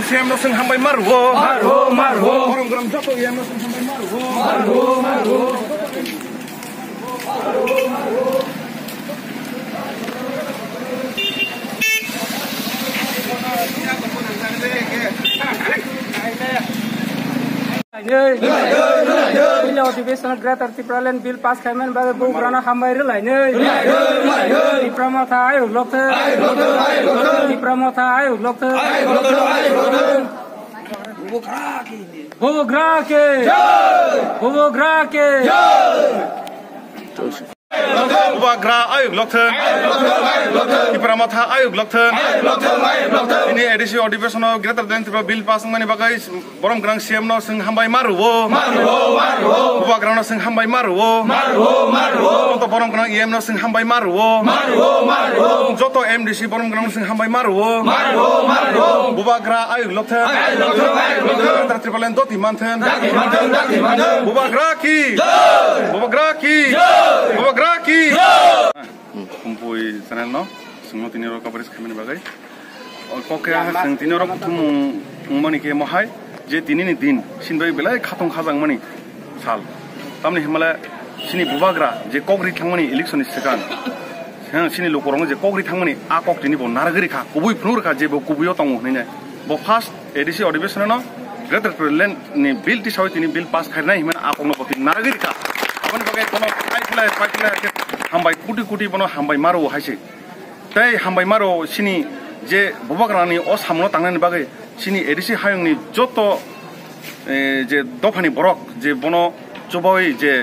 gram siam no sing hambai marwo borom gram joto yam no sing hambai marwo Motivation greater Tipralan bill pass Kamen by the book Rana Hamai Line. Promota, I looked the promota, I looked Ubagra ayuk lokten Ipramotha ayuk lokten ini edisi audition greater than Tripura bill passing mani bagai borom grang siam no sing hambai marwo Ubagra no sing hambai marwo to borom grang em no sing hambai marwo joto MDC borom grang sing hambai marwo Ubagra ayuk lokten greater Tripura land doti manten Ubagra ki kumpul sana no semua tiniro kabaris kami bagai oke sing tiniro kutum mani ke mohai je tini din sindoi belai khatong khajang mani sal tamni himala sini bubagra je kogri thangmani election sekan sini lokorong je kogri thangmani a kok tini bo naragri kha kubui phnur kha je bo kubuyo tong nei bo first edisi audition no greater Tripura ni bill ti sawi tini bill pass kharna himan a kong no poti naragri kha abon bagai kono paitla hambai kuti bono hambai maro haise tai hambai maro sini je bobagrani o samno tangnani bagai sini edisi hayongni joto je dofani borok je bono choboi je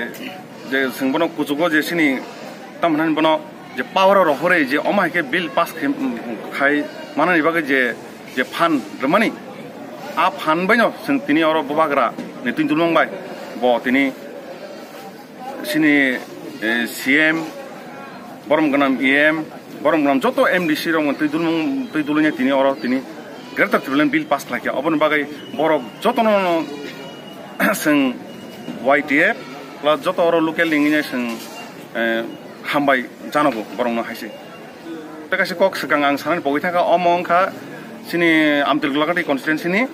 singbono kujugo je sini tamhanan bono je power ro hore je omai ke bill pass khai manani bagai je fan remani a fan baino sing tini oro bobagra ni tindulong bai bo tini sini CM borom ganam EM borom ganam joto MDC rong tuidulnya tini oro tini greater Tripura bill pass lagi abon bagai borok joto no sing YTF plus joto oro local linginya sing hambai janogo borong no haisi tekasi kok segang ang sanan pogi thaka omong kha sini amtil glagati constituency ni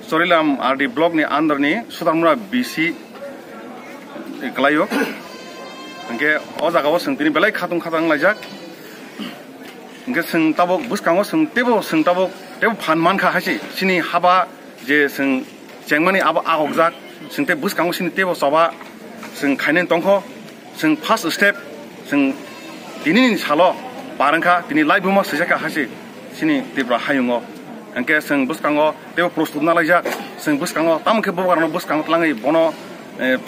Sorilam RD block ni under ni Sudarmura BC Kelayok Angke o jagao sing tini belai khatong lajak angke sing tabok buskango sing tebo phan man kha hasi sini haba je sing jengmani aba agokjak sing te buskango sini tebo soba sing khainen tongkho sing first step sing tini salo barangkha tini live buma sejaka hasi sini Tripura hayungo angke sing buskango tebo prostut na lajak sing buskango tamke bogarno buskango tlangai bono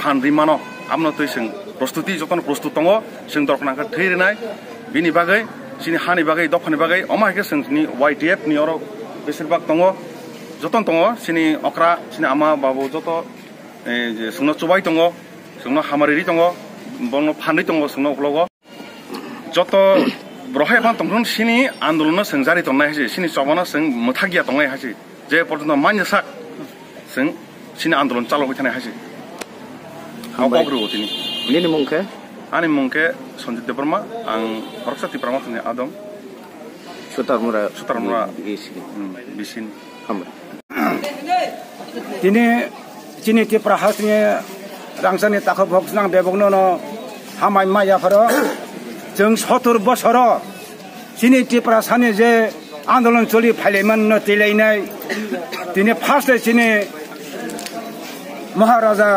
phan rimano amno toi sing prostuti joton prostut tongo sing dorkna ka theirinai bini bagai sini hani bagai dofani bagai oma ke sing ni YTF ni oro besirbag tongo joton tongo sini okra sini ama babu joto je singno chubai tongo singno hamariri tongo bono phanri tongo singno uklogo joto brohai pan tongron sini andolon singjari tongnai hasi sini chobana sing muthagia tongnai hasi je porjono manjasak sing sini andolon chalo hoi thane hasi ini ini mungkin ani mungkin Sonjit Deparma ang Korpsa Tiprama tuni adong Sudarmura bisin hambai Tini Tripura hasnya rangsani takho boksnang bebogno no hamai maya pharo jeng 70 bosoro sini Tripura sane je andolon choli phaileman no tilainai tini first sini Maharaja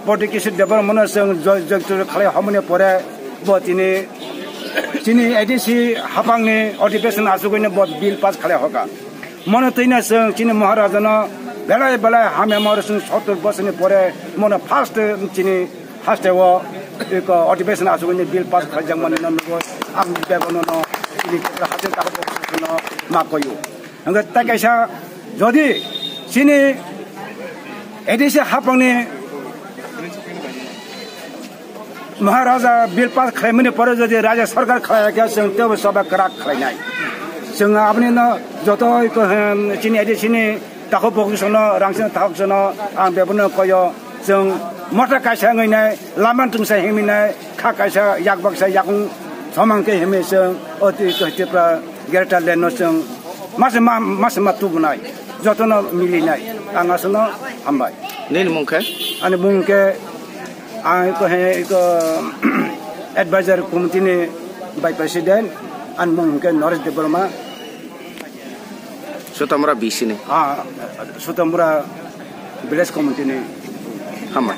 Bodi kisi depan mana seng jog kali hamune pore buat ini sini edisi hapang ni audition asuku ini buat bill pass kali hoka mana tu ini seng sini Maharaja na belai hame mar seng 70 bos ini pore mana first sini hastewa iko audition asuku ini bill pass kali jang mana nono am begono no ini hasil tak no makoyu angkat tak kaya jadi sini edisi hapang ni Maharaja bill pass khaimane pare jodi raja sarkar khaya kya sing tebo saba krak khainai sing apni no joto ko chini edi chini takho poksono rangsen taksono ang bebono koyo sing mata kaisa ngainai laman tungsa heminai kha kaisa yakbaksa yakung somang ke hemi sing oti ko Tripura gerta leno sing masma tu bunai जतन मिलिनाय आं आसनो हामबाय Nin mungke? आणि मुंके आं को हे एक एडवाइजर कमिटी ने बाय प्रेसिडेंट आणि मुंके नरेश देवबर्मा Sutamura bisi ni. सुतमुरा विलेज कमिटी ने Hama.